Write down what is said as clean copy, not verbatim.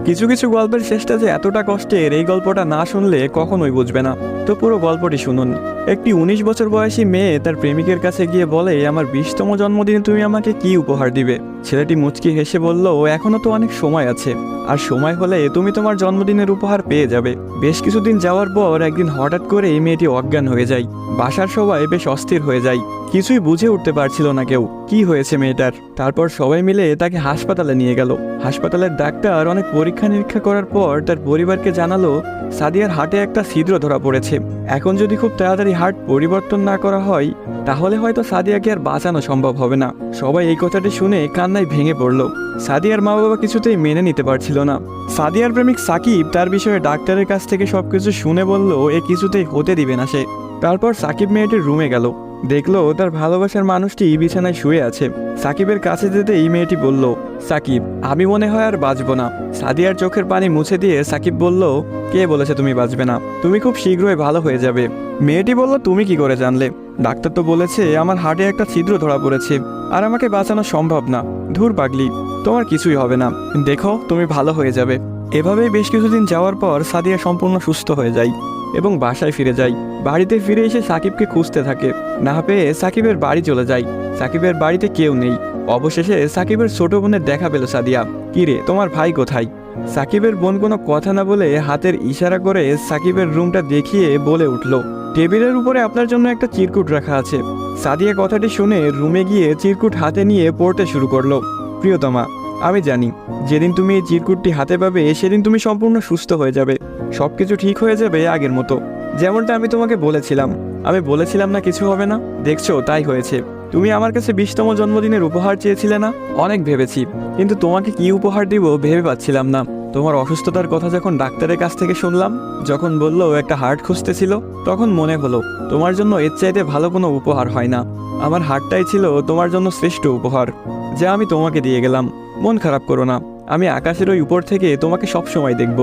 কিছু কিছু গল্পের শেষটা যে এতটা কষ্টের, এই গল্পটা না শুনলে কখনোই বুঝবে না। তো পুরো গল্পটি শুনুন। একটি 19 বছর বয়সী মেয়ে তার প্রেমিকের কাছে গিয়ে বলে, আমার 20তম জন্মদিনে তুমি আমাকে কি উপহার দিবে? ছেলেটি মুচকি হেসে বলল, এখনো তো অনেক সময় আছে, আর সময় হলে তুমি তোমার জন্মদিনের উপহার পেয়ে যাবে। বেশ কিছুদিন যাওয়ার পর একদিন হঠাৎ করে এই মেয়েটি অজ্ঞান হয়ে যায়। বাসার সবাই বেশ অস্থির হয়ে যায়, কিছুই বুঝে উঠতে পারছিল না কেউ কি হয়েছে মেয়েটার। তারপর সবাই মিলে তাকে হাসপাতালে নিয়ে গেল। হাসপাতালের ডাক্তার অনেক পরীক্ষা নিরীক্ষা করার পর তার পরিবারকে জানালো, সাদিয়ার হার্টে একটা ছিদ্র ধরা পড়েছে। এখন যদি খুব তাড়াতাড়ি হার্ট পরিবর্তন না করা হয়, তাহলে হয়তো সাদিয়াকে আর বাঁচানো সম্ভব হবে না। সবাই এই কথাটি শুনে কান্নায় ভেঙে পড়ল। সাদিয়ার মা বাবা কিছুতেই মেনে নিতে পারছিল না। সাদিয়ার প্রেমিক সাকিব তার বিষয়ে ডাক্তারের কাছ থেকে সবকিছু শুনে বলল, এ কিছুতেই হতে দিবে না সে। তারপর সাকিব মেয়েটির রুমে গেল, দেখলো তার ভালোবাসার মানুষটি বিছানায় শুয়ে আছে। সাকিবের কাছে যেতেই মেয়েটি বলল, সাকিব, আমি মনে হয় আর বাঁচবো না। সাদিয়ার চোখের পানি মুছে দিয়ে সাকিব বলল, কে বলেছে তুমি বাঁচবে না? তুমি খুব শীঘ্রই ভালো হয়ে যাবে। মেয়েটি বলল, তুমি কি করে জানলে? ডাক্তার তো বলেছে আমার হার্টে একটা ছিদ্র ধরা পড়েছে, আর আমাকে বাঁচানো সম্ভব না। ধুর পাগলি, তোমার কিছুই হবে না, দেখো তুমি ভালো হয়ে যাবে। এভাবেই বেশ কিছুদিন যাওয়ার পর সাদিয়া সম্পূর্ণ সুস্থ হয়ে যায় এবং বাসায় ফিরে যায়। বাড়িতে ফিরে এসে সাকিবকে খুঁজতে থাকে, না পেয়ে সাকিবের বাড়ি চলে যায়। সাকিবের বাড়িতে কেউ নেই। অবশেষে সাকিবের ছোট বোনের দেখা পেল সাদিয়া। কিরে, তোমার ভাই কোথায়? সাকিবের বোন কোনো কথা না বলে হাতের ইশারা করে সাকিবের রুমটা দেখিয়ে বলে উঠল, টেবিলের উপরে আপনার জন্য একটা চিরকুট রাখা আছে। সাদিয়া কথাটি শুনে রুমে গিয়ে চিরকুট হাতে নিয়ে পড়তে শুরু করলো। প্রিয়তমা, আমি জানি যেদিন তুমি এই চিরকুটটি হাতে পাবে সেদিন তুমি সম্পূর্ণ সুস্থ হয়ে যাবে, সবকিছু ঠিক হয়ে যাবে আগের মতো, যেমনটা আমি তোমাকে বলেছিলাম। আমি বলেছিলাম না কিছু হবে না, দেখছো তাই হয়েছে। তুমি আমার কাছে 20তম জন্মদিনের উপহার চেয়েছিলে না? অনেক ভেবেছি, কিন্তু তোমাকে কি উপহার দিব ভেবে পাচ্ছিলাম না। তোমার অসুস্থতার কথা যখন ডাক্তারের কাছ থেকে শুনলাম, যখন বললো একটা হার্ট খুঁজতেছিল, তখন মনে হলো তোমার জন্য এর চাইতে ভালো কোনো উপহার হয় না। আমার হার্টটাই ছিল তোমার জন্য শ্রেষ্ঠ উপহার, যা আমি তোমাকে দিয়ে গেলাম। মন খারাপ করো না, আমি আকাশের ওই উপর থেকে তোমাকে সব সময় দেখব।